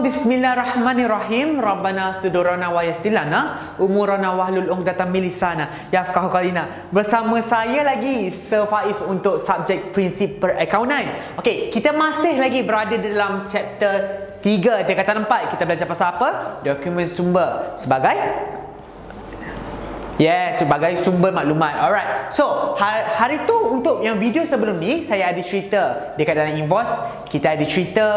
Bismillahirrahmanirrahim. Rabbana sudurana wa yassirlana umurana wahlul 'uqdatam min lisana yafqahu qalina. Bersama saya lagi Sir Faiz untuk subjek prinsip perakaunan. Okey, kita masih lagi berada dalam chapter 3 tingkatan 4. Kita belajar pasal apa? Dokumen sumber sebagai sebagai sumber maklumat. Alright. So, hari tu untuk yang video sebelum ni saya ada cerita dekat dalam invoice, kita ada cerita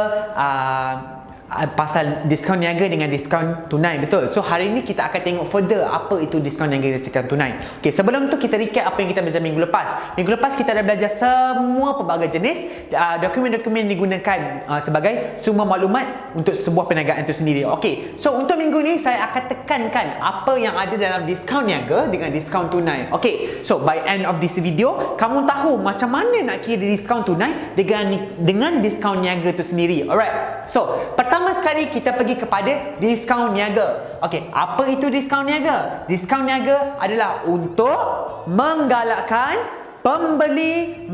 pasal diskaun niaga dengan diskaun tunai, betul? So hari ni kita akan tengok further apa itu diskaun niaga dan diskaun tunai. Okey, sebelum tu kita recap apa yang kita belajar minggu lepas. Minggu lepas kita dah belajar semua pelbagai jenis dokumen-dokumen yang digunakan sebagai sumber maklumat untuk sebuah perniagaan itu sendiri. Okey, so untuk minggu ni saya akan tekankan apa yang ada dalam diskaun niaga dengan diskaun tunai. Okey, so by end of this video kamu tahu macam mana nak kira diskaun tunai dengan diskaun niaga itu sendiri. Alright. So, pertama sekali kita pergi kepada diskaun niaga. Okey, apa itu diskaun niaga? Diskaun niaga adalah untuk menggalakkan pembeli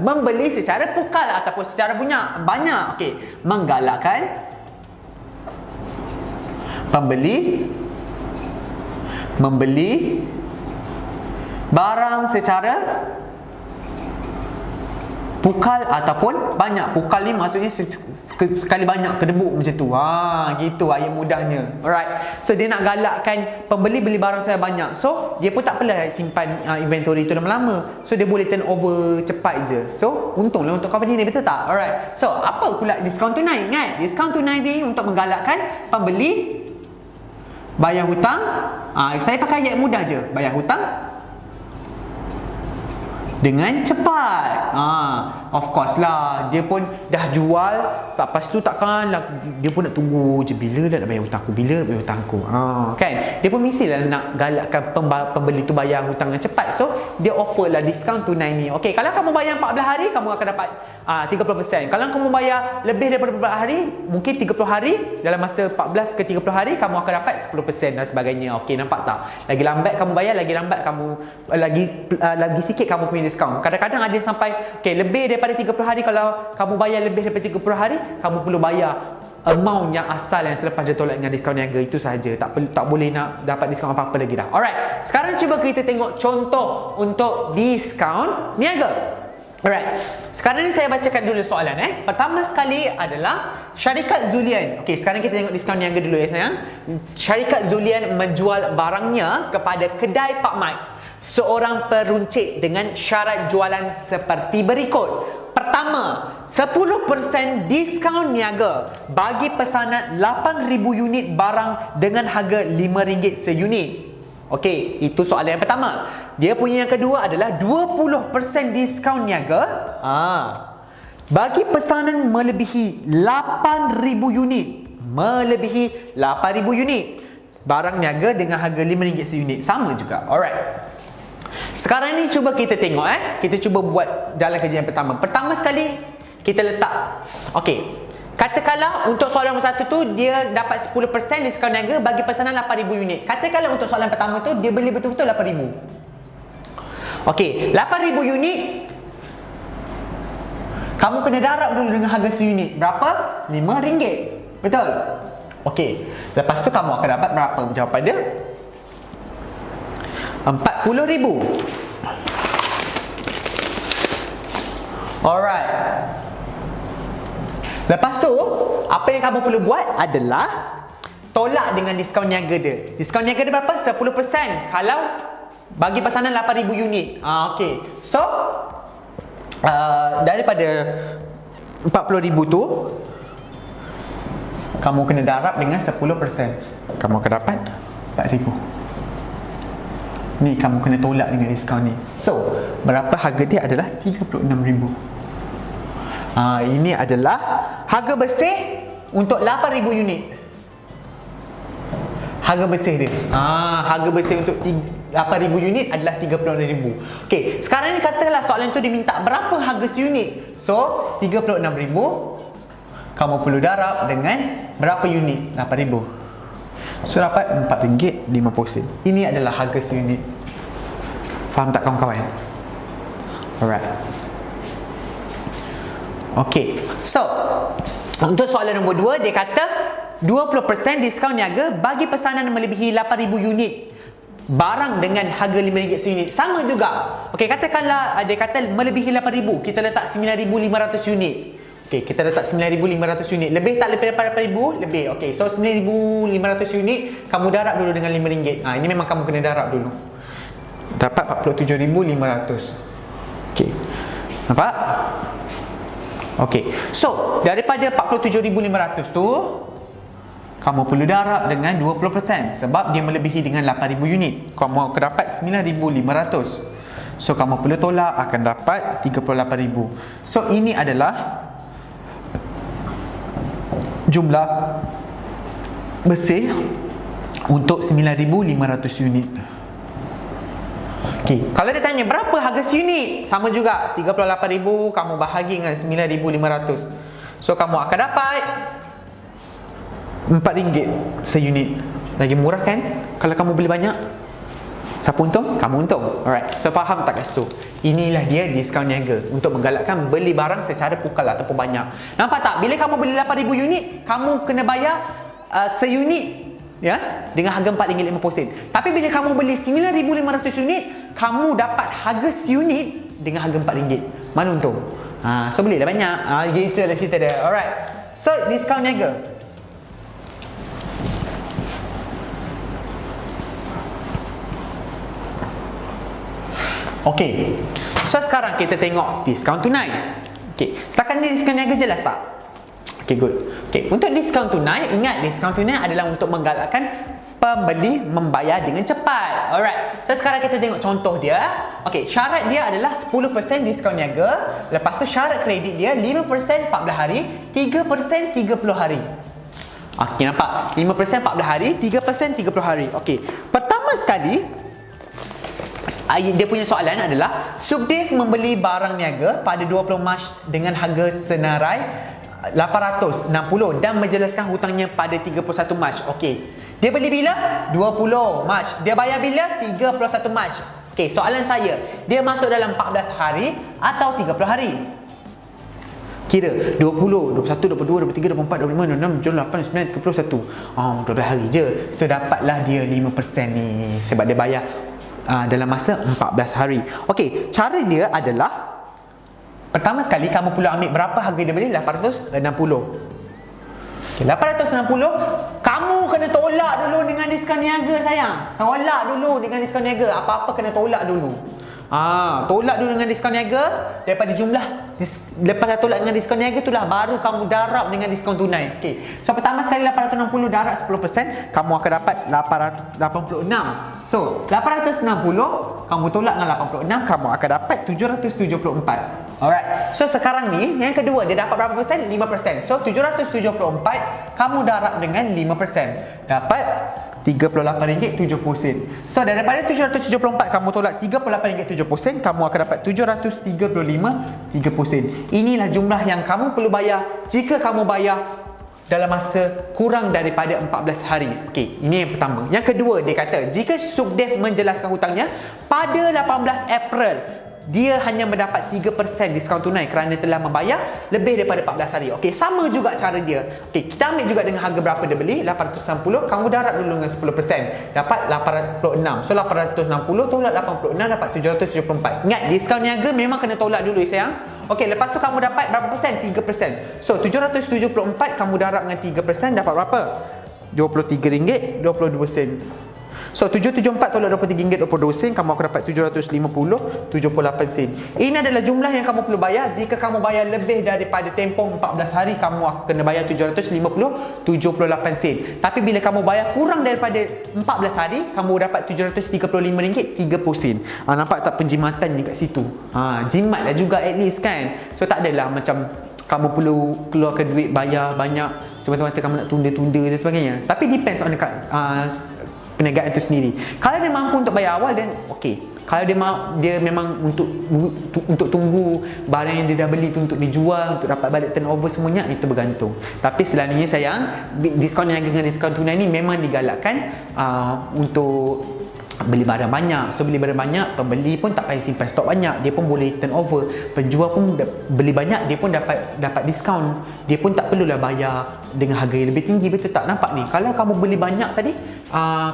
membeli secara pukal ataupun secara banyak. Okey, menggalakkan pembeli membeli barang secara pukal ataupun banyak. Pukal ni maksudnya sekali banyak, kedebuk macam tu. Gitu ayat mudahnya. Alright. So dia nak galakkan pembeli beli barang saya banyak. So dia pun tak perlu simpan inventory tu lama-lama. So dia boleh turn over cepat je. So untunglah untuk company ni, betul tak? Alright. So apa pula diskaun tunai? Ingat, diskaun tunai ni untuk menggalakkan pembeli bayar hutang. Saya pakai ayat mudah je. Bayar hutang dengan cepat. Of course lah, dia pun dah jual, lepas tu takkan lah, dia pun nak tunggu je bila dah nak bayar hutang aku, bila nak bayar hutang aku. Kan? Dia pun mestilah nak galakkan pembeli tu bayar hutang dengan cepat. So, dia offer lah diskaun tunai ni. Okey, kalau kamu bayar 14 hari, kamu akan dapat 30%. Kalau kamu bayar lebih daripada 14 hari, mungkin 30 hari, dalam masa 14 ke 30 hari, kamu akan dapat 10% dan sebagainya. Okey, nampak tak? Lagi lambat kamu bayar, lagi lambat kamu, lagi sikit kamu punya diskaun. Kadang-kadang ada sampai lebih daripada 30 hari. Kalau kamu bayar lebih daripada 30 hari, kamu perlu bayar amount yang asal yang selepas dia tolak dengan diskaun niaga itu sahaja. Tak boleh nak dapat diskaun apa-apa lagi dah. Alright, sekarang cuba kita tengok contoh untuk diskaun niaga. Alright, sekarang ni saya bacakan dulu soalan. Pertama sekali adalah syarikat Zulian. Okey, sekarang kita tengok diskaun niaga dulu ya sayang. Syarikat Zulian menjual barangnya kepada kedai Pak Mat, seorang peruncit, dengan syarat jualan seperti berikut. Pertama, 10% diskaun niaga bagi pesanan 8,000 unit barang dengan harga RM5 seunit. Okey, itu soalan yang pertama. Dia punya yang kedua adalah 20% diskaun niaga bagi pesanan melebihi 8,000 unit. Melebihi 8,000 unit barang niaga dengan harga RM5 seunit. Sama juga. Alright. Sekarang ni cuba kita tengok kita cuba buat jalan kerja yang pertama. Pertama sekali kita letak. Okey. Katakanlah untuk soalan nombor 1 tu dia dapat 10% diskaun niaga bagi pesanan 8,000 unit. Katakanlah untuk soalan pertama tu dia beli betul-betul 8,000. Okey, 8,000 unit kamu kena darab dulu dengan harga seunit. Berapa? RM5. Betul? Okey. Lepas tu kamu akan dapat berapa? Jawapan dia 40,000. Alright. Lepas tu, apa yang kamu perlu buat adalah tolak dengan diskaun niaga dia. Diskaun niaga dia berapa? 10%. Kalau bagi pesanan 8,000 unit. Okey. So, daripada 40,000 tu, kamu kena darab dengan 10%. Kamu akan dapat 4,000. Ni kamu kena tolak dengan diskaun ni. So, berapa harga dia adalah 36,000. Ini adalah harga bersih untuk 8,000 unit. Harga bersih dia. Harga bersih untuk 8,000 unit adalah 36,000. Okey, sekarang ni katalah soalan tu dia minta berapa harga seunit. So, 36,000 kamu perlu darab dengan berapa unit? 8,000. So dapat RM4.50. Ini adalah harga seunit. Faham tak kawan-kawan? Alright. Okay, so Untuk soalan nombor 2, dia kata 20% diskaun niaga bagi pesanan melebihi 8,000 unit barang dengan harga RM5 seunit. Sama juga. Okey, katakanlah dia kata melebihi 8,000, kita letak 9,500 unit. Okey, kita letak 9,500 unit. Lebih tak lebih daripada 8,000? Lebih. Okey, so 9,500 unit kamu darab dulu dengan RM5. Ini memang kamu kena darab dulu. Dapat 47,500. Okey. Nampak? Okey. So, daripada 47,500 tu kamu perlu darab dengan 20% sebab dia melebihi dengan 8,000 unit. Kamu akan dapat 9,500. So, kamu perlu tolak, akan dapat 38,000. So, ini adalah jumlah bersih untuk 9,500 unit. Okey, kalau dia tanya berapa harga seunit, sama juga 38,000 kamu bahagi dengan 9,500. So kamu akan dapat RM4 seunit. Lagi murah kan? Kalau kamu beli banyak, siapa untung? Kamu untung. Alright, so faham tak kat situ? Inilah dia diskaun niaga untuk menggalakkan beli barang secara pukal ataupun banyak. Nampak tak? Bila kamu beli 8,000 unit, kamu kena bayar seunit, ya, dengan harga RM4.50. Tapi bila kamu beli 9,500 unit, kamu dapat harga seunit dengan harga RM4. Mana untung? So belilah banyak. Gitu lah cerita dia. Alright. So diskaun niaga. Okey. So sekarang kita tengok diskaun tunai. Okey. Setakat ni diskaun niaga jelas tak? Okey, good. Okey, untuk diskaun tunai, ingat diskaun tunai adalah untuk menggalakkan pembeli membayar dengan cepat. Alright. So sekarang kita tengok contoh dia. Okey, syarat dia adalah 10% diskaun niaga. Lepas tu syarat kredit dia 5% 14 hari, 3% 30 hari. Okey, nampak? 5% 14 hari, 3% 30 hari. Okey. Pertama sekali, dia punya soalan adalah Subdif membeli barang niaga pada 20 Mac dengan harga senarai 860 dan menjelaskan hutangnya pada 31 Mac. Okey. Dia beli bila? 20 Mac. Dia bayar bila? 31 Mac. Okey, soalan saya, dia masuk dalam 14 hari atau 30 hari? Kira 20, 21, 22, 23, 24, 25, 26, 27, 28, 29, 31. 12 hari je. So dapatlah dia 5% ni sebab dia bayar dalam masa 14 hari. Okey, cara dia adalah pertama sekali kamu perlu ambil berapa harga dia beli? 860. Okay, 860 kamu kena tolak dulu dengan diskaun niaga sayang. Tolak dulu dengan diskaun niaga. Apa-apa kena tolak dulu. Tolak dulu dengan diskaun niaga daripada jumlah. Lepas dah tolak dengan diskaun niaga itulah baru kamu darab dengan diskaun tunai. Okey. So pertama sekali 860 darab 10%, kamu akan dapat 886. So 860 kamu tolak dengan 86, kamu akan dapat 774. Alright. So sekarang ni yang kedua dia dapat berapa persen? 5%. So 774 kamu darab dengan 5%. Dapat RM38.70. So daripada 774 kamu tolak RM38.70, kamu akan dapat RM735.30. Inilah jumlah yang kamu perlu bayar jika kamu bayar dalam masa kurang daripada 14 hari. Okey, ini yang pertama. Yang kedua, dia kata jika Subdif menjelaskan hutangnya pada 18 April, dia hanya mendapat 3% diskaun tunai kerana telah membayar lebih daripada 14 hari. Okey, sama juga cara dia. Okey, kita ambil juga dengan harga berapa dia beli, 860, kamu darab dulu dengan 10%, dapat 806. So 860 tolak 86 dapat 774. Ingat, diskaun niaga memang kena tolak dulu sayang. Okey, lepas tu kamu dapat berapa persen? 3%. So 774 kamu darab dengan 3% dapat berapa? RM23.22. So 774 tolak RM23.22, kamu akan dapat 750.78 sen. Ini adalah jumlah yang kamu perlu bayar. Jika kamu bayar lebih daripada tempoh 14 hari, kamu akan kena bayar 750.78 sen. Tapi bila kamu bayar kurang daripada 14 hari, kamu dapat RM735.30 sen. Nampak tak penjimatannya kat situ? Jimat lah juga at least kan. So tak adalah macam kamu perlu keluarkan duit bayar banyak semata-mata kamu nak tunda-tunda dan sebagainya. Tapi depends on perniagaan itu sendiri. Kalau dia mampu untuk bayar awal, dan okey. Kalau dia memang untuk tunggu barang yang dia dah beli tu untuk dijual, untuk dapat balik turnover semuanya, itu bergantung. Tapi selalunya sayang, diskaun niaga dengan diskaun tunai ni memang digalakkan untuk beli barang banyak. So beli barang banyak, pembeli pun tak payah simpan stok banyak, dia pun boleh turnover. Penjual pun beli banyak, dia pun dapat diskaun. Dia pun tak perlulah bayar dengan harga yang lebih tinggi. Betul tak? Nampak ni, kalau kamu beli banyak tadi,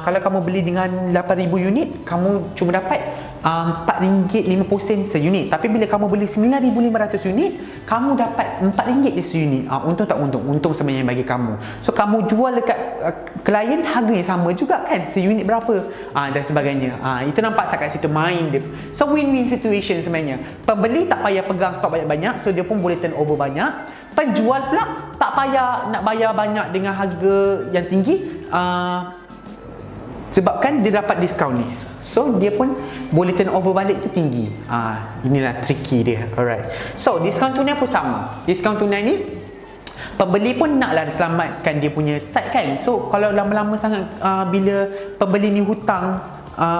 kalau kamu beli dengan 8,000 unit, kamu cuma dapat RM4.50 seunit. Tapi bila kamu beli 9,500 unit, kamu dapat RM4 je seunit. Untung tak untung? Untung sebenarnya bagi kamu. So kamu jual dekat klien, harga yang sama juga kan, seunit berapa dan sebagainya. Itu nampak tak kat situ main dia. So win-win situation sebenarnya. Pembeli tak payah pegang stok banyak-banyak, so dia pun boleh turnover banyak. Penjual pula tak payah nak bayar banyak dengan harga yang tinggi, sebabkan dia dapat diskaun ni. So dia pun boleh turnover balik tu tinggi. Inilah tricky dia. Alright. So diskaun tunai pun sama. Diskaun tunai ni pembeli pun naklah selamatkan dia punya site kan. So kalau lama-lama sangat bila pembeli ni hutang,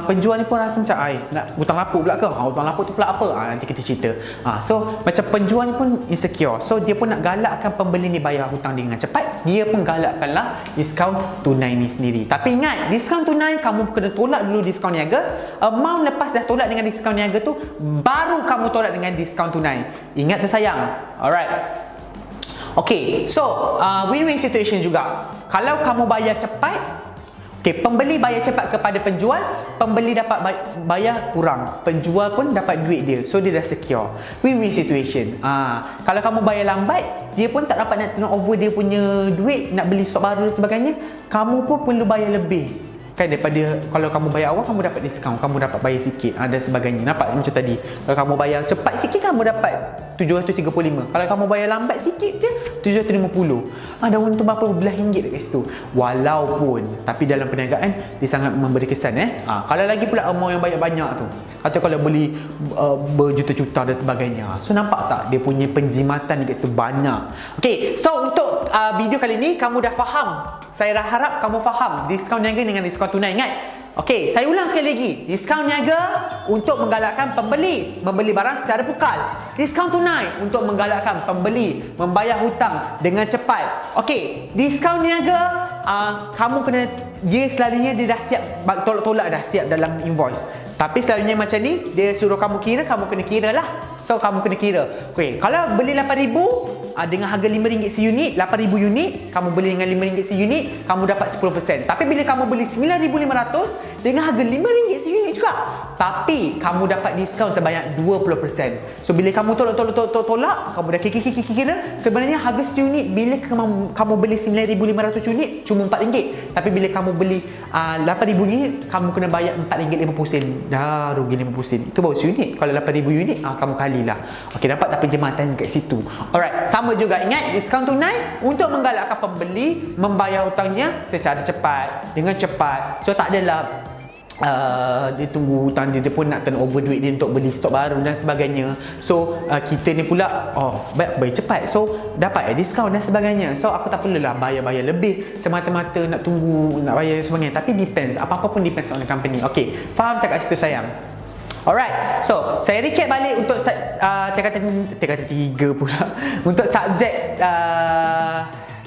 penjual ni pun rasa macam nak hutang lapuk pula ke? Hutang lapuk tu pula apa? Nanti kita cerita. So macam penjual ni pun insecure. So dia pun nak galakkan pembeli ni bayar hutang dia dengan cepat. Dia pun galakkanlah diskaun tunai ni sendiri. Tapi ingat, diskaun tunai kamu kena tolak dulu diskaun niaga. Amount lepas dah tolak dengan diskaun niaga tu, baru kamu tolak dengan diskaun tunai. Ingat tu sayang. Alright. Okay, so win-win situation juga. Kalau kamu bayar cepat, pembeli bayar cepat kepada penjual, pembeli dapat bayar kurang, penjual pun dapat duit dia. So dia dah secure. Win-win situation. Kalau kamu bayar lambat, dia pun tak dapat nak turnover dia punya duit, nak beli stok baru dan sebagainya. Kamu pun perlu bayar lebih kan, daripada kalau kamu bayar awal, kamu dapat diskaun, kamu dapat bayar sikit dan sebagainya. Nampak macam tadi, kalau kamu bayar cepat sikit, kamu dapat 735. Kalau kamu bayar lambat sikit je, 750. Ada untung berapa belah ringgit dekat situ. Walaupun, tapi dalam perniagaan dia sangat memberi kesan kalau lagi pula amount yang banyak-banyak tu, atau kalau beli berjuta-juta dan sebagainya. So nampak tak dia punya penjimatan dekat situ banyak. Okay, so untuk video kali ni kamu dah faham. Saya harap kamu faham diskaun niaga dengan diskaun tunai. Ingat, okey, saya ulang sekali lagi. Diskaun niaga untuk menggalakkan pembeli membeli barang secara pukal. Diskaun tunai untuk menggalakkan pembeli membayar hutang dengan cepat. Okey, diskaun niaga kamu kena, dia selalunya dia dah siap tolak-tolak, dah siap dalam invoice. Tapi selalunya macam ni, dia suruh kamu kira, kamu kena kira lah. So kamu kena kira. Okey, kalau beli 8,000 dengan harga RM5 seunit, 8,000 unit, kamu beli dengan RM5 seunit, kamu dapat 10%. Tapi bila kamu beli 9,500 dengan harga RM5 seunit juga, tapi kamu dapat diskaun sebanyak 20%. So bila kamu tolak, kamu dah kira, sebenarnya harga seunit bila kamu beli 9,500 unit cuma RM4. Tapi bila kamu beli 8,000 unit, kamu kena bayar RM4.50. Dah rugi RM50. Itu baru seunit. Kalau 8,000 unit, kamu kalilah. Okey, dapat tak penjimatan kat situ. Alright, sama juga, ingat diskaun tunai untuk menggalakkan pembeli membayar hutangnya secara cepat, dengan cepat. So tak adalah dia tunggu hutang dia pun nak turnover duit dia untuk beli stok baru dan sebagainya. So kita ni pula bayar cepat, so dapat diskaun dan sebagainya. So aku tak perlulah bayar lebih semata-mata nak tunggu nak bayar dan sebagainya. Tapi depends, apa-apa pun depends on the company. Okay, faham tak kat situ sayang? Alright, so saya recap balik untuk tingkatan 3 pula. Untuk subjek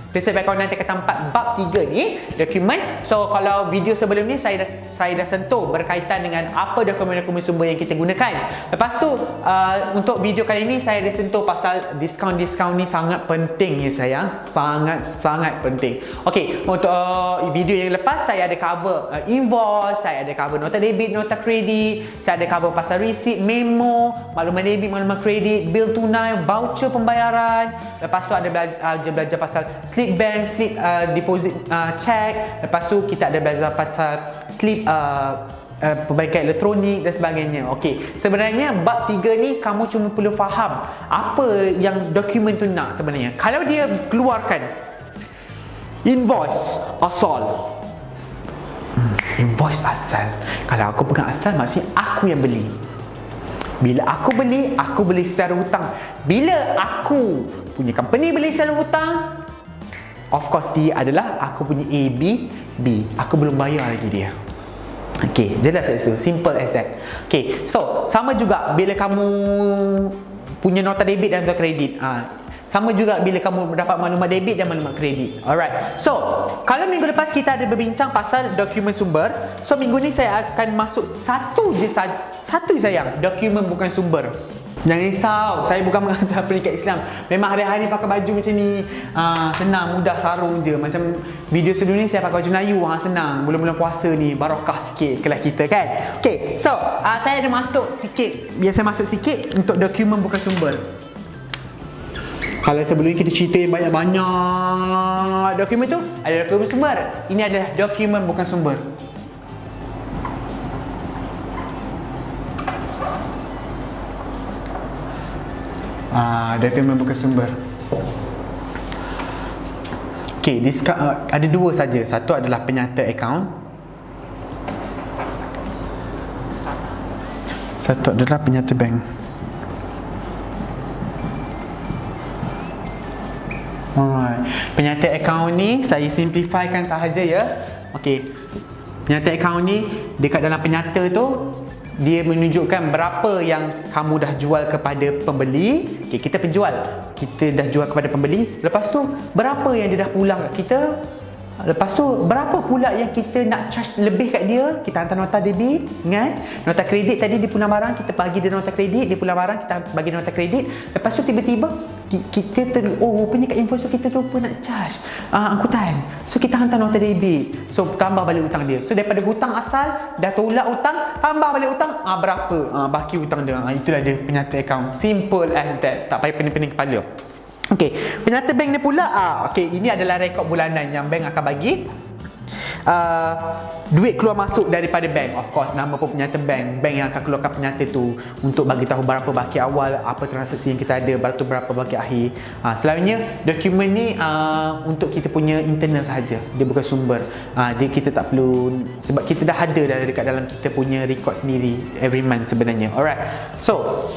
Prinsip Accounting tingkatan 4 bab 3 ni, dokumen. So kalau video sebelum ni saya dah sentuh berkaitan dengan apa dokumen-dokumen sumber yang kita gunakan. Lepas tu untuk video kali ni saya dah sentuh pasal diskaun ni sangat penting ya sayang, sangat penting. Okey, untuk video yang lepas saya ada cover invoice, saya ada cover nota debit, nota kredit, saya ada cover pasal receipt, memo, maklumat debit, maklumat kredit, bil tunai, voucher pembayaran. Lepas tu ada belajar pasal slip bank, slip deposit check. Lepas tu kita ada belajar pasal slip perbankan elektronik dan sebagainya. Okey, sebenarnya bab 3 ni kamu cuma perlu faham apa yang dokumen tu nak sebenarnya. Kalau dia keluarkan invoice asal, invoice asal, kalau aku pegang asal maksudnya aku yang beli. Bila aku beli secara hutang. Bila aku punya company beli secara hutang, of course dia adalah aku punya A, B. Aku belum bayar lagi dia. Okay, jelas kat situ. Simple as that. Okay, so sama juga bila kamu punya nota debit dan nota kredit. Sama juga bila kamu dapat maklumat debit dan maklumat kredit. Alright. So, kalau minggu lepas kita ada berbincang pasal dokumen sumber, so minggu ni saya akan masuk satu je sayang, dokumen bukan sumber. Jangan risau, saya bukan mengajar pendidikan Islam. Memang hari-hari pakai baju macam ni, senang, mudah, sarung je. Macam video sebelum ni saya pakai baju Melayu, senang. Bulan-bulan puasa ni, barakah sikit kelas kita kan. Okay, so saya ada masuk sikit, biasa masuk sikit untuk dokumen bukan sumber. Kalau sebelum ni kita cerita banyak-banyak dokumen tu, ada dokumen sumber. Ini adalah dokumen bukan sumber. Dokumen bukan sumber. Okay, ada dua saja. Satu adalah penyata akaun. Satu adalah penyata bank. Alright. Penyata akaun ni saya simplifykan sahaja ya. Okay. Penyata akaun ni dekat dalam penyata tu dia menunjukkan berapa yang kamu dah jual kepada pembeli. Okay, kita penjual, kita dah jual kepada pembeli. Lepas tu berapa yang dia dah pulang kat kita. Lepas tu berapa pula yang kita nak charge lebih kat dia. Kita hantar nota debit, ingat? Nota kredit tadi dia pulang barang, kita bagi dia nota kredit, dia pulang barang, kita bagi nota kredit. Lepas tu tiba-tiba kita rupanya kat invoice tu kita lupa nak charge angkutan. So kita hantar nota debit. So tambah balik hutang dia. So daripada hutang asal dah tolak hutang, tambah balik hutang, berapa baki hutang dia. Itulah dia penyata akaun. Simple as that. Tak payah pening-pening kepala. Okey, penyata bank ni pula okey, ini adalah rekod bulanan yang bank akan bagi. Duit keluar masuk daripada bank. Of course, nama pun penyata bank. Bank yang akan keluarkan penyata tu untuk bagi tahu berapa baki awal, apa transaksi yang kita ada, berapa baki akhir. Selalunya dokumen ni untuk kita punya internal sahaja. Dia bukan sumber. Dia kita tak perlu, sebab kita dah ada dekat dalam kita punya record sendiri every month sebenarnya. Alright. So,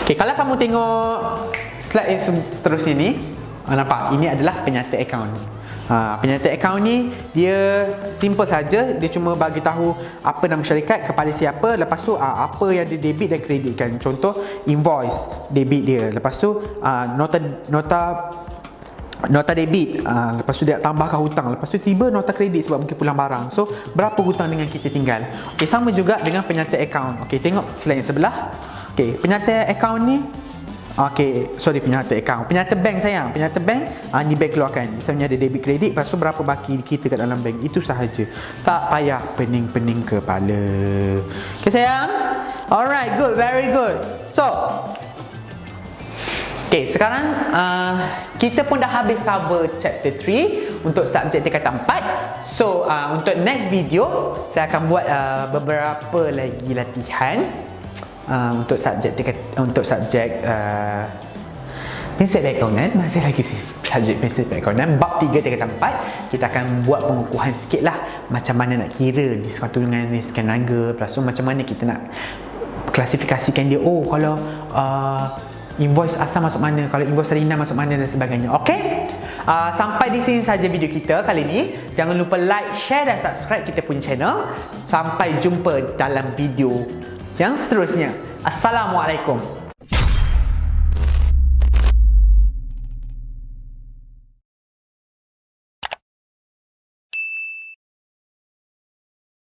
okay, kalau kamu tengok slide yang seterusnya ni, nampak ini adalah penyata akaun. Penyata akaun ni dia simple saja, dia cuma bagi tahu apa nama syarikat, kepada siapa, lepas tu apa yang dia debit dan kredit kan. Contoh invoice debit dia, lepas tu nota debit, lepas tu dia tambahkan hutang, lepas tu tiba nota kredit sebab mungkin pulang barang. So berapa hutang dengan kita tinggal. Okey, sama juga dengan penyata akaun. Okey, tengok slide yang sebelah. Okey, penyata akaun ni, penyata akaun, penyata bank sayang, penyata bank, ni bank keluarkan. Misalnya ada debit kredit, lepas tu berapa baki kita kat dalam bank. Itu sahaja. Tak payah pening-pening kepala. Okey sayang? Alright, good, very good. So, okey, sekarang kita pun dah habis cover chapter 3 untuk subjek tingkatan 4. So, untuk next video saya akan buat beberapa lagi latihan untuk subjek prinsip perakaunan. Masih lagi subjek prinsip perakaunan bab 3 tingkatan 4. Kita akan buat pengukuhan sikit lah, macam mana nak kira diskaun tunai, diskaun naga, plus macam mana kita nak klasifikasikan dia. Kalau invoice asal masuk mana, kalau invoice salinan masuk mana dan sebagainya. Okey, sampai di sini saja video kita kali ini. Jangan lupa like, share dan subscribe kita punya channel. Sampai jumpa dalam video yang seterusnya. Assalamualaikum.